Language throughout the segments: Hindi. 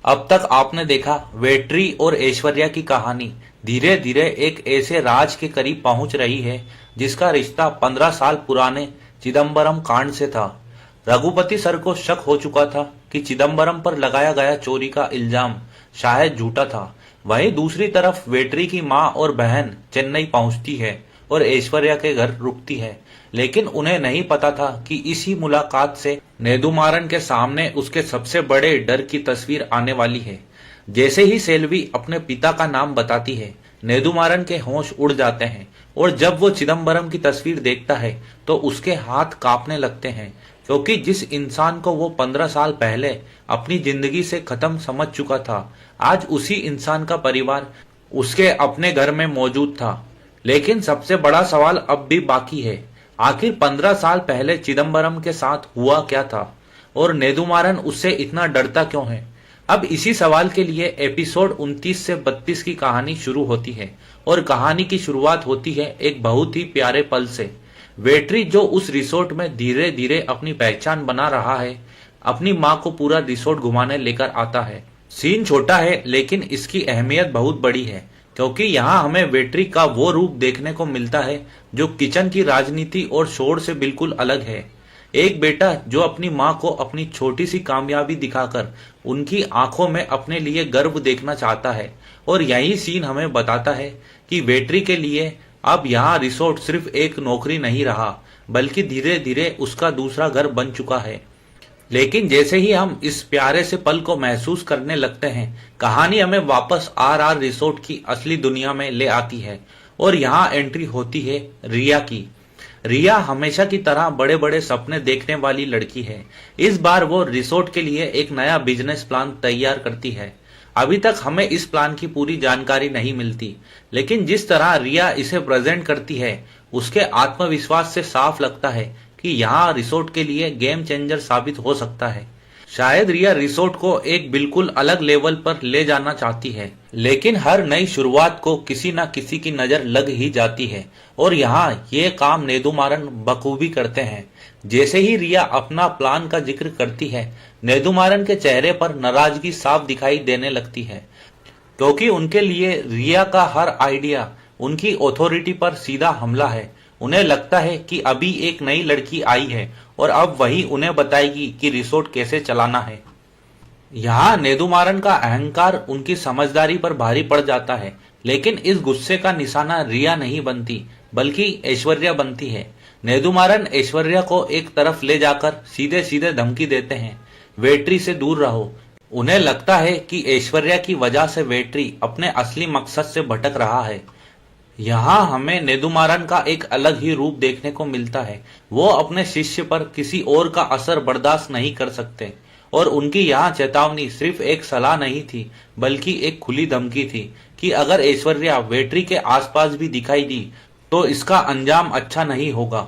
अब तक आपने देखा वेट्री और ऐश्वर्या की कहानी धीरे धीरे एक ऐसे राज के करीब पहुंच रही है जिसका रिश्ता 15 साल पुराने चिदम्बरम कांड से था। रघुपति सर को शक हो चुका था कि चिदम्बरम पर लगाया गया चोरी का इल्जाम शायद झूठा था। वहीं दूसरी तरफ वेट्री की माँ और बहन चेन्नई पहुंचती है और ऐश्वर्या के घर रुकती है, लेकिन उन्हें नहीं पता था कि इसी मुलाकात से नेदुमारन के सामने उसके सबसे बड़े डर की तस्वीर आने वाली है। जैसे ही सेल्वी अपने पिता का नाम बताती है, नेदुमारन के होश उड़ जाते हैं और जब वो चिदम्बरम की तस्वीर देखता है तो उसके हाथ कांपने लगते हैं, क्योंकि जिस इंसान को वो 15 साल पहले अपनी जिंदगी से खत्म समझ चुका था, आज उसी इंसान का परिवार उसके अपने घर में मौजूद था। लेकिन सबसे बड़ा सवाल अब भी बाकी है, आखिर 15 साल पहले चिदम्बरम के साथ हुआ क्या था और नेदुमारन उससे इतना डरता क्यों है। अब इसी सवाल के लिए एपिसोड 29 से 32 की कहानी शुरू होती है और कहानी की शुरुआत होती है एक बहुत ही प्यारे पल से। वेट्री जो उस रिसोर्ट में धीरे धीरे अपनी पहचान बना रहा है, अपनी माँ को पूरा रिसोर्ट घुमाने लेकर आता है। सीन छोटा है लेकिन इसकी अहमियत बहुत बड़ी है, क्योंकि यहाँ हमें वेट्री का वो रूप देखने को मिलता है जो किचन की राजनीति और शोर से बिल्कुल अलग है। एक बेटा जो अपनी माँ को अपनी छोटी सी कामयाबी दिखाकर उनकी आंखों में अपने लिए गर्व देखना चाहता है, और यही सीन हमें बताता है कि वेट्री के लिए अब यहाँ रिसोर्ट सिर्फ एक नौकरी नहीं रहा, बल्कि धीरे धीरे उसका दूसरा घर बन चुका है। लेकिन जैसे ही हम इस प्यारे से पल को महसूस करने लगते हैं, कहानी हमें वापस आर रिसोर्ट की असली दुनिया में ले आती है और यहाँ एंट्री होती है रिया की। रिया हमेशा की तरह बड़े बड़े सपने देखने वाली लड़की है। इस बार वो रिसोर्ट के लिए एक नया बिजनेस प्लान तैयार करती है। अभी तक हमें इस प्लान की पूरी जानकारी नहीं मिलती, लेकिन जिस तरह रिया इसे प्रेजेंट करती है, उसके आत्मविश्वास से साफ लगता है कि यहाँ रिसोर्ट के लिए गेम चेंजर साबित हो सकता है। शायद रिया रिसोर्ट को एक बिल्कुल अलग लेवल पर ले जाना चाहती है, लेकिन हर नई शुरुआत को किसी न किसी की नजर लग ही जाती है और यहाँ ये काम नेदुमारन बखूबी करते हैं। जैसे ही रिया अपना प्लान का जिक्र करती है, नेदुमारन के चेहरे पर नाराजगी साफ दिखाई देने लगती है, क्योंकि उनके लिए रिया का हर आइडिया उनकी ऑथोरिटी पर सीधा हमला है। उन्हें लगता है कि अभी एक नई लड़की आई है और अब वही उन्हें बताएगी कि रिसोर्ट कैसे चलाना है। यहाँ नेदुमारन का अहंकार उनकी समझदारी पर भारी पड़ जाता है, लेकिन इस गुस्से का निशाना रिया नहीं बनती बल्कि ऐश्वर्या बनती है। नेदुमारन ऐश्वर्या को एक तरफ ले जाकर सीधे सीधे धमकी देते हैं, वेट्री से दूर रहो। उन्हें लगता है कि ऐश्वर्या की वजह से वेट्री अपने असली मकसद से भटक रहा है। यहाँ हमें नेदुमारन का एक अलग ही रूप देखने को मिलता है। वो अपने शिष्य पर किसी और का असर बर्दाश्त नहीं कर सकते और उनकी यहाँ चेतावनी सिर्फ एक सलाह नहीं थी बल्कि एक खुली धमकी थी कि अगर ऐश्वर्या वेट्री के आसपास भी दिखाई दी तो इसका अंजाम अच्छा नहीं होगा।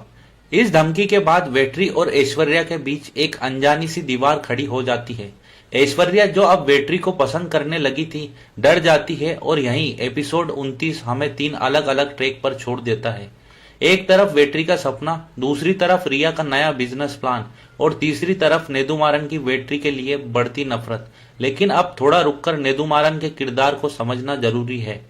इस धमकी के बाद वेट्री और ऐश्वर्या के बीच एक अनजानी सी दीवार खड़ी हो जाती है। ऐश्वर्या जो अब वेट्री को पसंद करने लगी थी, डर जाती है और यहीं एपिसोड 29 हमें 3 अलग अलग ट्रैक पर छोड़ देता है। एक तरफ वेट्री का सपना, दूसरी तरफ रिया का नया बिजनेस प्लान और तीसरी तरफ नेदुमारन की वेट्री के लिए बढ़ती नफरत। लेकिन अब थोड़ा रुककर नेदुमारन के किरदार को समझना जरूरी है।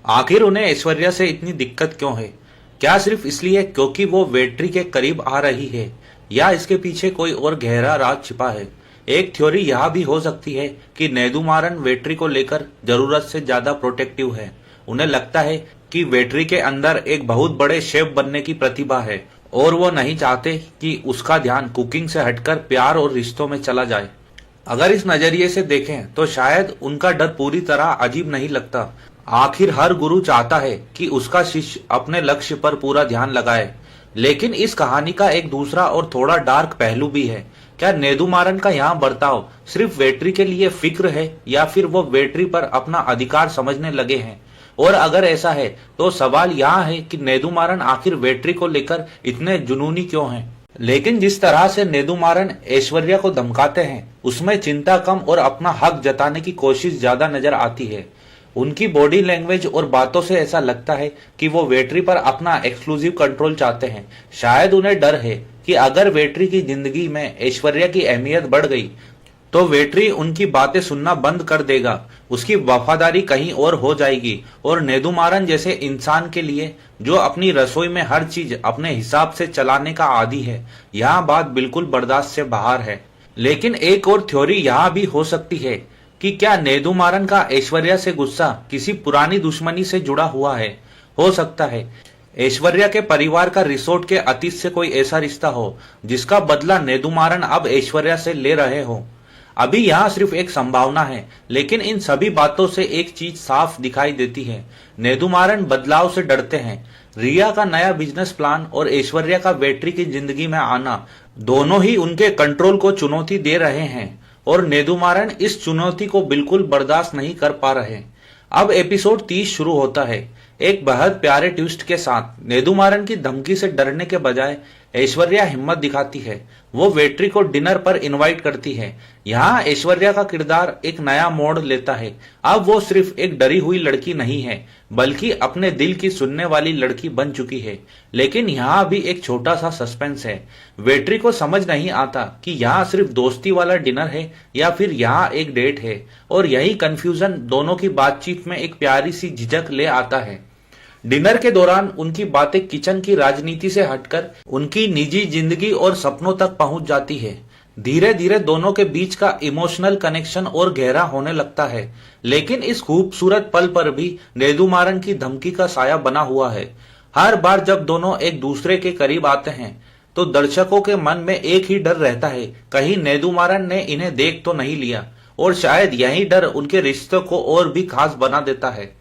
आखिर उन्हें ऐश्वर्या से इतनी दिक्कत क्यों है? क्या सिर्फ इसलिए क्योंकि वो वेट्री के करीब आ रही है, या इसके पीछे कोई और गहरा राज छिपा है? एक थ्योरी यह भी हो सकती है कि नेदुमारन वेट्री को लेकर जरूरत से ज्यादा प्रोटेक्टिव है। उन्हें लगता है कि वेट्री के अंदर एक बहुत बड़े शेफ बनने की प्रतिभा है और वो नहीं चाहते कि उसका ध्यान कुकिंग से हटकर प्यार और रिश्तों में चला जाए। अगर इस नजरिए से देखें तो शायद उनका डर पूरी तरह अजीब नहीं लगता। आखिर हर गुरु चाहता है कि उसका शिष्य अपने लक्ष्य पर पूरा ध्यान लगाए। लेकिन इस कहानी का एक दूसरा और थोड़ा डार्क पहलू भी है। क्या नेदुमारन का यहाँ बर्ताव सिर्फ वेट्री के लिए फिक्र है, या फिर वो वेट्री पर अपना अधिकार समझने लगे हैं? और अगर ऐसा है तो सवाल यहाँ है कि नेदुमारन आखिर वेट्री को लेकर इतने जुनूनी क्यों हैं? लेकिन जिस तरह से नेदुमारन ऐश्वर्या को धमकाते हैं, उसमें चिंता कम और अपना हक जताने की कोशिश ज्यादा नजर आती है। उनकी बॉडी लैंग्वेज और बातों से ऐसा लगता है कि वो वेट्री पर अपना एक्सक्लूसिव कंट्रोल चाहते हैं। शायद उन्हें डर है कि अगर वेट्री की जिंदगी में ऐश्वर्या की अहमियत बढ़ गई तो वेट्री उनकी बातें सुनना बंद कर देगा, उसकी वफादारी कहीं और हो जाएगी और नेदुमारन जैसे इंसान के लिए जो अपनी रसोई में हर चीज अपने हिसाब से चलाने का आदी है, यहाँ बात बिल्कुल बर्दाश्त से बाहर है। लेकिन एक और थ्योरी यहाँ भी हो सकती है कि क्या नेदुमारन का ऐश्वर्या से गुस्सा किसी पुरानी दुश्मनी से जुड़ा हुआ है। हो सकता है ऐश्वर्या के परिवार का रिसोर्ट के अतीत से कोई ऐसा रिश्ता हो जिसका बदला नेदुमारन अब ऐश्वर्या से ले रहे हो। अभी यहाँ सिर्फ एक संभावना है, लेकिन इन सभी बातों से एक चीज साफ दिखाई देती है, नेदुमारन बदलाव से डरते हैं। रिया का नया बिजनेस प्लान और ऐश्वर्या का वेट्री की जिंदगी में आना दोनों ही उनके कंट्रोल को चुनौती दे रहे हैं और नेदुमारन इस चुनौती को बिल्कुल बर्दाश्त नहीं कर पा रहे। अब एपिसोड 30 शुरू होता है एक बेहद प्यारे ट्विस्ट के साथ। नेदुमारन की धमकी से डरने के बजाय ऐश्वर्या हिम्मत दिखाती है, वो वेट्री को डिनर पर इनवाइट करती है। यहाँ ऐश्वर्या का किरदार एक नया मोड़ लेता है। अब वो सिर्फ एक डरी हुई लड़की नहीं है, बल्कि अपने दिल की सुनने वाली लड़की बन चुकी है। लेकिन यहाँ भी एक छोटा सा सस्पेंस है। वेट्री को समझ नहीं आता कि यहाँ सिर्फ दोस्ती वाला डिनर है या फिर यहाँ एक डेट है, और यही कंफ्यूजन दोनों की बातचीत में एक प्यारी सी झिझक ले आता है। डिनर के दौरान उनकी बातें किचन की राजनीति से हटकर उनकी निजी जिंदगी और सपनों तक पहुंच जाती है। धीरे धीरे दोनों के बीच का इमोशनल कनेक्शन और गहरा होने लगता है, लेकिन इस खूबसूरत पल पर भी नेदुमारन की धमकी का साया बना हुआ है। हर बार जब दोनों एक दूसरे के करीब आते हैं तो दर्शकों के मन में एक ही डर रहता है, कहीं नेदुमारन ने इन्हें देख तो नहीं लिया, और शायद यही डर उनके रिश्तों को और भी खास बना देता है।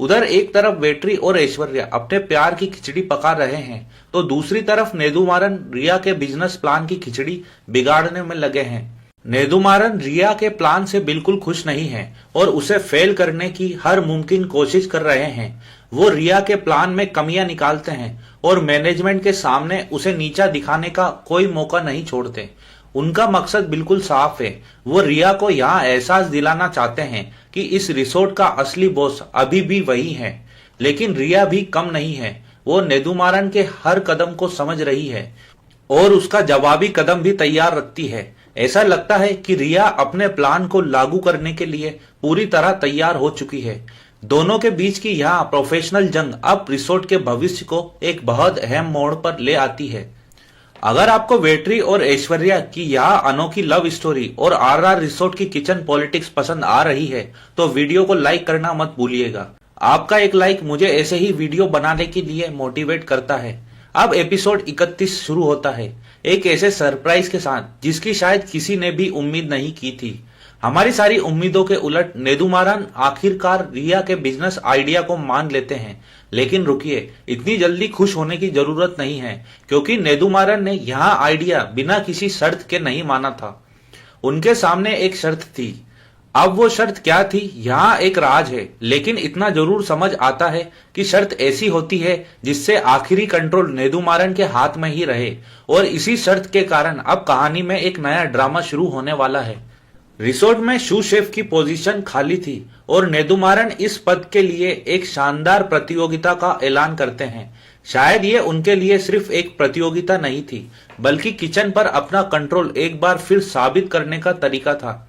उधर एक तरफ वेट्री और ऐश्वर्या अपने प्यार की खिचड़ी पका रहे हैं, तो दूसरी तरफ नेदुमारन रिया के बिजनेस प्लान की खिचड़ी बिगाड़ने में लगे हैं। नेदुमारन रिया के प्लान से बिल्कुल खुश नहीं है और उसे फेल करने की हर मुमकिन कोशिश कर रहे हैं। वो रिया के प्लान में कमियां निकालते हैं और मैनेजमेंट के सामने उसे नीचा दिखाने का कोई मौका नहीं छोड़ते। उनका मकसद बिल्कुल साफ है, वो रिया को यहाँ एहसास दिलाना चाहते हैं कि इस रिसोर्ट का असली बॉस अभी भी वही है। लेकिन रिया भी कम नहीं है, वो नेदुमारन के हर कदम को समझ रही है और उसका जवाबी कदम भी तैयार रखती है। ऐसा लगता है कि रिया अपने प्लान को लागू करने के लिए पूरी तरह तैयार हो चुकी है। दोनों के बीच की यहाँ प्रोफेशनल जंग अब रिसोर्ट के भविष्य को एक बहुत अहम मोड़ पर ले आती है। अगर आपको वेट्री और ऐश्वर्या की यह अनोखी लव स्टोरी और आरआर रिसोर्ट की किचन पॉलिटिक्स पसंद आ रही है तो वीडियो को लाइक करना मत भूलिएगा। आपका एक लाइक मुझे ऐसे ही वीडियो बनाने के लिए मोटिवेट करता है। अब एपिसोड 31 शुरू होता है एक ऐसे सरप्राइज के साथ जिसकी शायद किसी ने भी उम्मीद नहीं की थी। हमारी सारी उम्मीदों के उलट नेदुमारन आखिरकार रिया के बिजनेस आइडिया को मान लेते हैं। लेकिन रुकिए, इतनी जल्दी खुश होने की जरूरत नहीं है, क्योंकि नेदुमारन ने यहाँ आइडिया बिना किसी शर्त के नहीं माना था। उनके सामने एक शर्त थी। अब वो शर्त क्या थी, यहाँ एक राज है, लेकिन इतना जरूर समझ आता है कि शर्त ऐसी होती है जिससे आखिरी कंट्रोल नेदुमारन के हाथ में ही रहे, और इसी शर्त के कारण अब कहानी में एक नया ड्रामा शुरू होने वाला है। रिसोर्ट में शू शेफ की पोजीशन खाली थी और नेदुमारन इस पद के लिए एक शानदार प्रतियोगिता का ऐलान करते हैं। शायद ये उनके लिए सिर्फ एक प्रतियोगिता नहीं थी, बल्कि किचन पर अपना कंट्रोल एक बार फिर साबित करने का तरीका था।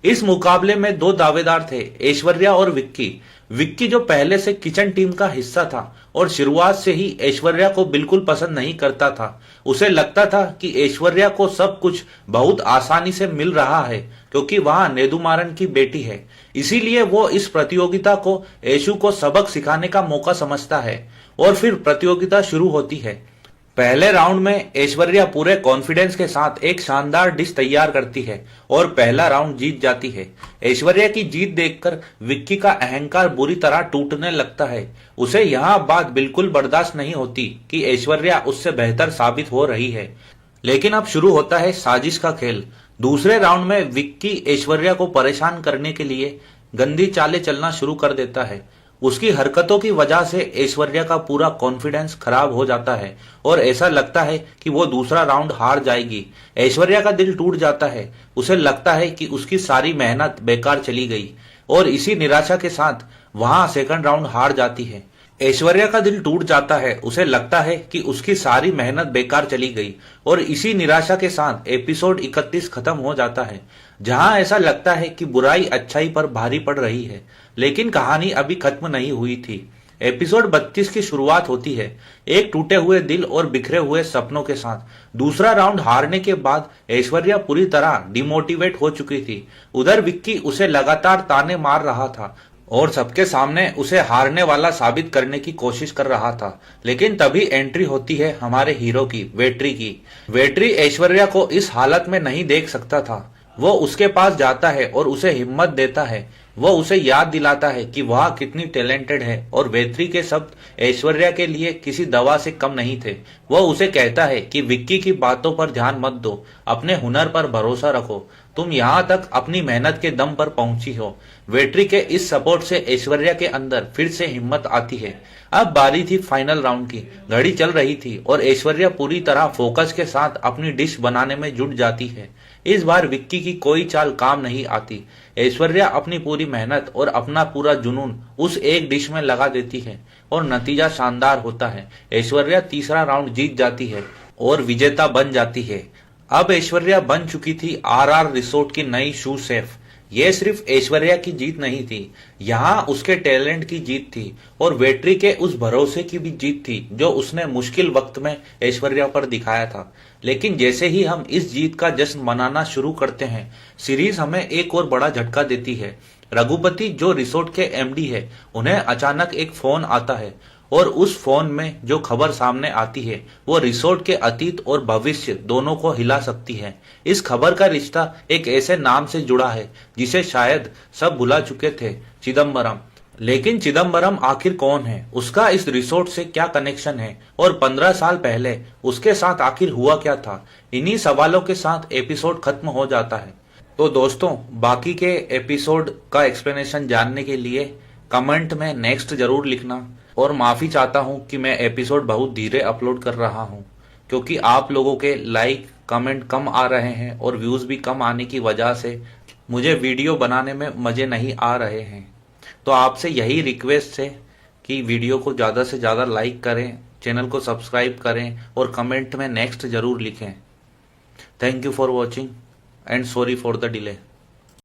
इस मुकाबले में दो दावेदार थे, ऐश्वर्या और विक्की। विक्की जो पहले से किचन टीम का हिस्सा था और शुरुआत से ही ऐश्वर्या को बिल्कुल पसंद नहीं करता था। उसे लगता था कि ऐश्वर्या को सब कुछ बहुत आसानी से मिल रहा है क्योंकि वहां नेदुमारन की बेटी है। इसीलिए वो इस प्रतियोगिता को ऐशु को सबक सिखाने का मौका समझता है और फिर प्रतियोगिता शुरू होती है। पहले राउंड में ऐश्वर्या पूरे कॉन्फिडेंस के साथ एक शानदार डिश तैयार करती है और पहला राउंड जीत जाती है। ऐश्वर्या की जीत देखकर विक्की का अहंकार बुरी तरह टूटने लगता है। उसे यह बात बिल्कुल बर्दाश्त नहीं होती कि ऐश्वर्या उससे बेहतर साबित हो रही है। लेकिन अब शुरू होता है साजिश का खेल। दूसरे राउंड में विक्की ऐश्वर्या को परेशान करने के लिए गंदी चालें चलना शुरू कर देता है। उसकी हरकतों की वजह से ऐश्वर्या का पूरा कॉन्फिडेंस खराब हो जाता है और ऐसा लगता है कि वो दूसरा राउंड हार जाएगी। ऐश्वर्या का दिल टूट जाता है। उसे लगता है कि उसकी सारी मेहनत बेकार चली गई और इसी निराशा के साथ वहां सेकंड राउंड हार जाती है। ऐश्वर्या का दिल टूट जाता है। उसे लगता है कि उसकी सारी मेहनत बेकार चली गई और इसी निराशा के साथ एपिसोड 31 खत्म हो जाता है, जहां ऐसा लगता है कि बुराई अच्छाई पर भारी पड़ रही है। लेकिन कहानी अभी खत्म नहीं हुई थी। एपिसोड 32 की शुरुआत होती है एक टूटे हुए दिल और बिखरे हुए सपनों के साथ। दूसरा राउंड हारने के बाद ऐश्वर्या पूरी तरह डिमोटिवेट हो चुकी थी। उधर विक्की उसे लगातार ताने मार रहा था और सबके सामने उसे हारने वाला साबित करने की कोशिश कर रहा था। लेकिन तभी एंट्री होती है हमारे हीरो की, वेट्री की। वेट्री ऐश्वर्या को इस हालत में नहीं देख सकता था। वो उसके पास जाता है और उसे हिम्मत देता है। वो उसे याद दिलाता है कि वह कितनी टैलेंटेड है और वेट्री के शब्द ऐश्वर्या के लिए किसी दवा से कम नहीं थे। वो उसे कहता है कि विक्की की बातों पर ध्यान मत दो, अपने हुनर पर भरोसा रखो। तुम यहाँ तक अपनी मेहनत के दम पर पहुंची हो। वेट्री के इस सपोर्ट से ऐश्वर्या के अंदर फिर से हिम्मत आती है। अब बारी थी फाइनल राउंड की। घड़ी चल रही थी और ऐश्वर्या पूरी तरह फोकस के साथ अपनी डिश बनाने में जुट जाती है। इस बार विक्की की कोई चाल काम नहीं आती। ऐश्वर्या अपनी पूरी मेहनत और अपना पूरा जुनून उस एक डिश में लगा देती है और नतीजा शानदार होता है। ऐश्वर्या तीसरा राउंड जीत जाती है और विजेता बन जाती है। अब ऐश्वर्या बन चुकी थी आरआर रिसोर्ट की नई शू शेफ। यह सिर्फ ऐश्वर्या की जीत नहीं थी, यहाँ उसके टैलेंट की जीत थी और वेट्री के उस भरोसे की भी जीत थी जो उसने मुश्किल वक्त में ऐश्वर्या पर दिखाया था। लेकिन जैसे ही हम इस जीत का जश्न मनाना शुरू करते हैं, सीरीज हमें एक और बड़ा झटका देती है। रघुपति, जो रिसोर्ट के एमडी है, उन्हें अचानक एक फोन आता है और उस फोन में जो खबर सामने आती है वो रिसोर्ट के अतीत और भविष्य दोनों को हिला सकती है। इस खबर का रिश्ता एक ऐसे नाम से जुड़ा है जिसे शायद सब भुला चुके थे, चिदम्बरम। लेकिन चिदम्बरम आखिर कौन है, उसका इस रिसोर्ट से क्या कनेक्शन है और 15 साल पहले उसके साथ आखिर हुआ क्या था? इन्हीं सवालों के साथ एपिसोड खत्म हो जाता है। तो दोस्तों, बाकी के एपिसोड का एक्सप्लेनेशन जानने के लिए कमेंट में नेक्स्ट जरूर लिखना। और माफी चाहता हूं कि मैं एपिसोड बहुत धीरे अपलोड कर रहा हूं, क्योंकि आप लोगों के लाइक कमेंट कम आ रहे हैं और व्यूज भी कम आने की वजह से मुझे वीडियो बनाने में मजे नहीं आ रहे हैं। तो आपसे यही रिक्वेस्ट है कि वीडियो को ज़्यादा से ज़्यादा लाइक करें, चैनल को सब्सक्राइब करें और कमेंट में नेक्स्ट जरूर लिखें। Thank you for watching and sorry for the delay.